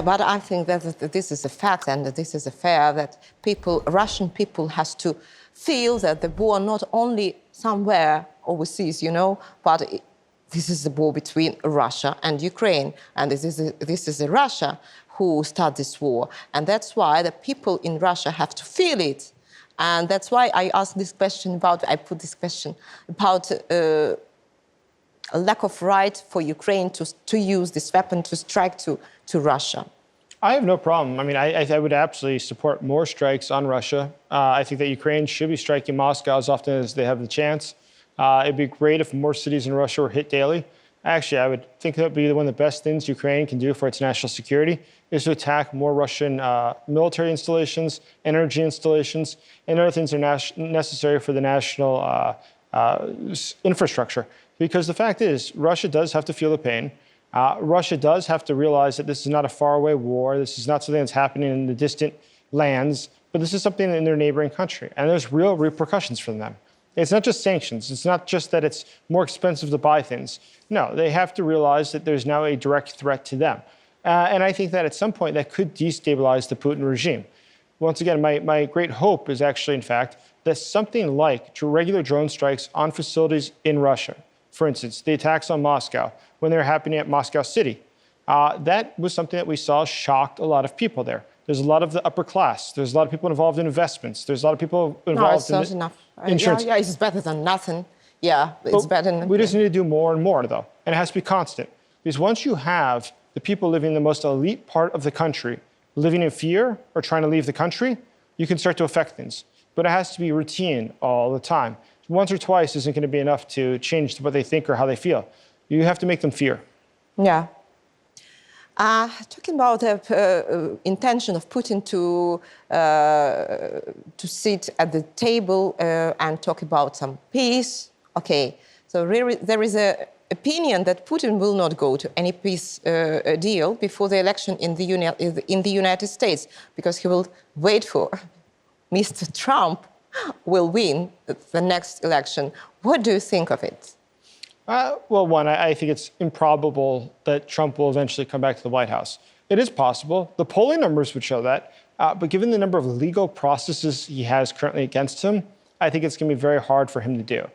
But I think that this is a fact and this is a fair that Russian people has to feel that the war not only somewhere overseas, but this is the war between Russia and Ukraine, and this is Russia who started this war, and that's why the people in Russia have to feel it, and that's why I put this question about a lack of right for Ukraine to use this weapon to strike to Russia. I have no problem. I mean, I would absolutely support more strikes on Russia. I think that Ukraine should be striking Moscow as often as they have the chance. It'd be great if more cities in Russia were hit daily. Actually, I would think that would be one of the best things Ukraine can do for its national security is to attack more Russian military installations, energy installations, and other things that are necessary for the national infrastructure. Because the fact is, Russia does have to feel the pain. Russia does have to realize that this is not a faraway war. This is not something that's happening in the distant lands, but this is something in their neighboring country. And there's real repercussions for them. It's not just sanctions. It's not just that it's more expensive to buy things. No, they have to realize that there's now a direct threat to them. And I think that at some point that could destabilize the Putin regime. Once again, my great hope is actually, in fact, that something like regular drone strikes on facilities in Russia, for instance, the attacks on Moscow, when they were happening at Moscow City, that was something that we saw shocked a lot of people there. There's a lot of the upper class. There's a lot of people involved in investments. There's a lot of people involved in enough. Insurance. Yeah, it's better than nothing. Yeah, it's better than... We just need to do more and more, though. And it has to be constant. Because once you have the people living in the most elite part of the country living in fear or trying to leave the country, you can start to affect things. But it has to be routine all the time. Once or twice isn't going to be enough to change what they think or how they feel. You have to make them fear. Yeah. Talking about the intention of Putin to sit at the table and talk about some peace. Okay, so there is an opinion that Putin will not go to any peace deal before the election in the United States because he will wait for Mr. Trump will win the next election. What do you think of it? Well, one, I think it's improbable that Trump will eventually come back to the White House. It is possible. The polling numbers would show that. But given the number of legal processes he has currently against him, I think it's going to be very hard for him to do.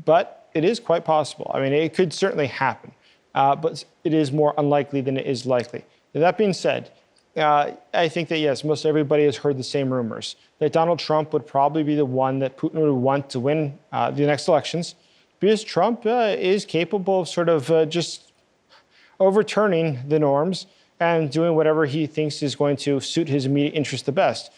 But it is quite possible. I mean, it could certainly happen. But it is more unlikely than it is likely. That being said, I think that, yes, most everybody has heard the same rumors, that Donald Trump would probably be the one that Putin would want to win the next elections, because Trump is capable of sort of just overturning the norms and doing whatever he thinks is going to suit his immediate interest the best.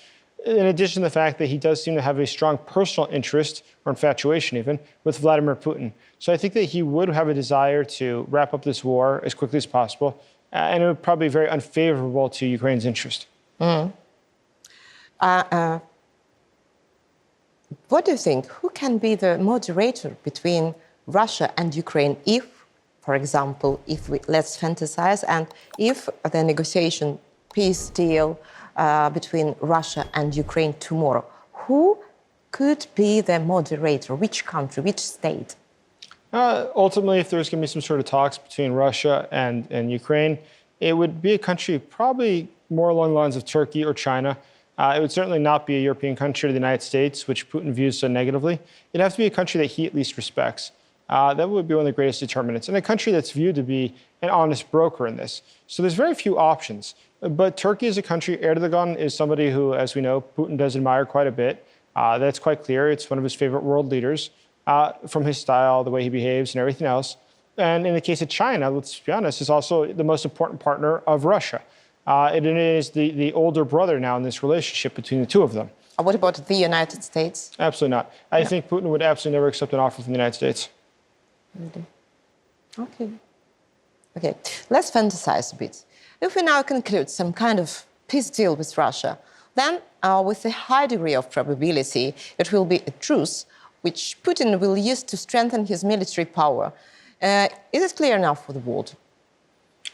In addition to the fact that he does seem to have a strong personal interest, or infatuation even, with Vladimir Putin. So I think that he would have a desire to wrap up this war as quickly as possible, and it would probably be very unfavorable to Ukraine's interest. What do you think? Who can be the moderator between Russia and Ukraine if, for example, let's fantasize, and if the negotiation peace deal between Russia and Ukraine tomorrow, who could be the moderator? Which country, which state? Ultimately, if there's going to be some sort of talks between Russia and Ukraine, it would be a country probably more along the lines of Turkey or China. It would certainly not be a European country or the United States, which Putin views so negatively. It'd have to be a country that he at least respects. That would be one of the greatest determinants, and a country that's viewed to be an honest broker in this. So there's very few options. But Turkey is a country. Erdogan is somebody who, as we know, Putin does admire quite a bit. That's quite clear. It's one of his favorite world leaders from his style, the way he behaves, and everything else. And in the case of China, let's be honest, is also the most important partner of Russia. It is the older brother now in this relationship between the two of them. What about the United States? Absolutely not. I think Putin would absolutely never accept an offer from the United States. Okay. Okay, let's fantasize a bit. If we now conclude some kind of peace deal with Russia, then with a high degree of probability, it will be a truce which Putin will use to strengthen his military power. Is it clear enough for the world?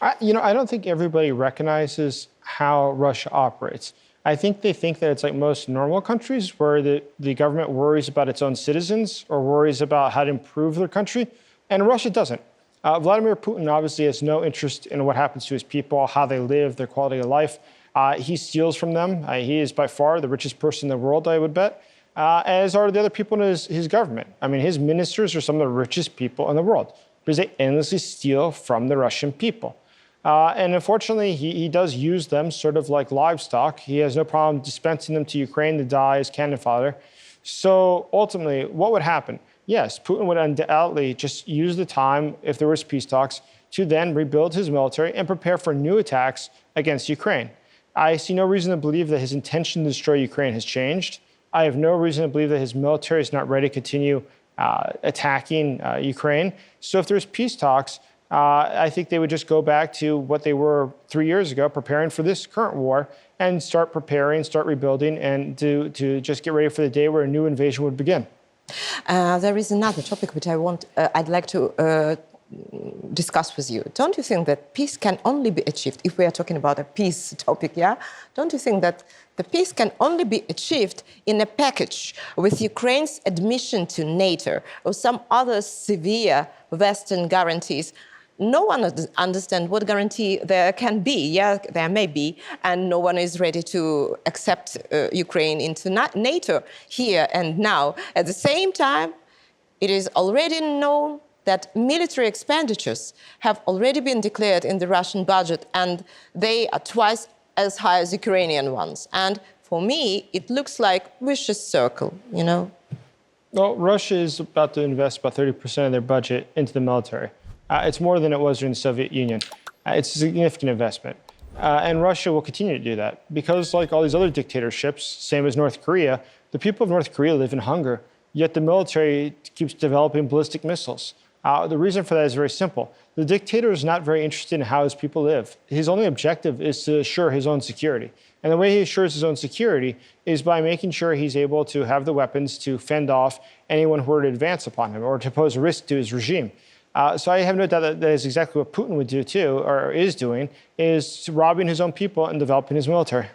I don't think everybody recognizes how Russia operates. I think they think that it's like most normal countries where the government worries about its own citizens or worries about how to improve their country, and Russia doesn't. Vladimir Putin obviously has no interest in what happens to his people, how they live, their quality of life. He steals from them. He is by far the richest person in the world, I would bet, as are the other people in his government. I mean, his ministers are some of the richest people in the world because they endlessly steal from the Russian people. And unfortunately, he does use them sort of like livestock. He has no problem dispensing them to Ukraine to die as cannon fodder. So ultimately, what would happen? Yes, Putin would undoubtedly just use the time, if there was peace talks, to then rebuild his military and prepare for new attacks against Ukraine. I see no reason to believe that his intention to destroy Ukraine has changed. I have no reason to believe that his military is not ready to continue attacking Ukraine. So if there's peace talks, I think they would just go back to what they were 3 years ago, preparing for this current war, and start preparing, start rebuilding, and to just get ready for the day where a new invasion would begin. There is another topic which I'd like to discuss with you. Don't you think that peace can only be achieved, if we are talking about a peace topic, yeah? Don't you think that the peace can only be achieved in a package with Ukraine's admission to NATO or some other severe Western guarantees? No one understands what guarantee there can be. Yeah, there may be, and no one is ready to accept Ukraine into NATO here and now. At the same time, it is already known that military expenditures have already been declared in the Russian budget, and they are twice as high as Ukrainian ones. And for me, it looks like vicious circle, you know? Well, Russia is about to invest about 30% of their budget into the military. It's more than it was during the Soviet Union. It's a significant investment. And Russia will continue to do that because, like all these other dictatorships, same as North Korea, the people of North Korea live in hunger, yet the military keeps developing ballistic missiles. The reason for that is very simple. The dictator is not very interested in how his people live. His only objective is to assure his own security. And the way he assures his own security is by making sure he's able to have the weapons to fend off anyone who were to advance upon him or to pose a risk to his regime. So I have no doubt that is exactly what Putin would do too, or is doing, is robbing his own people and developing his military.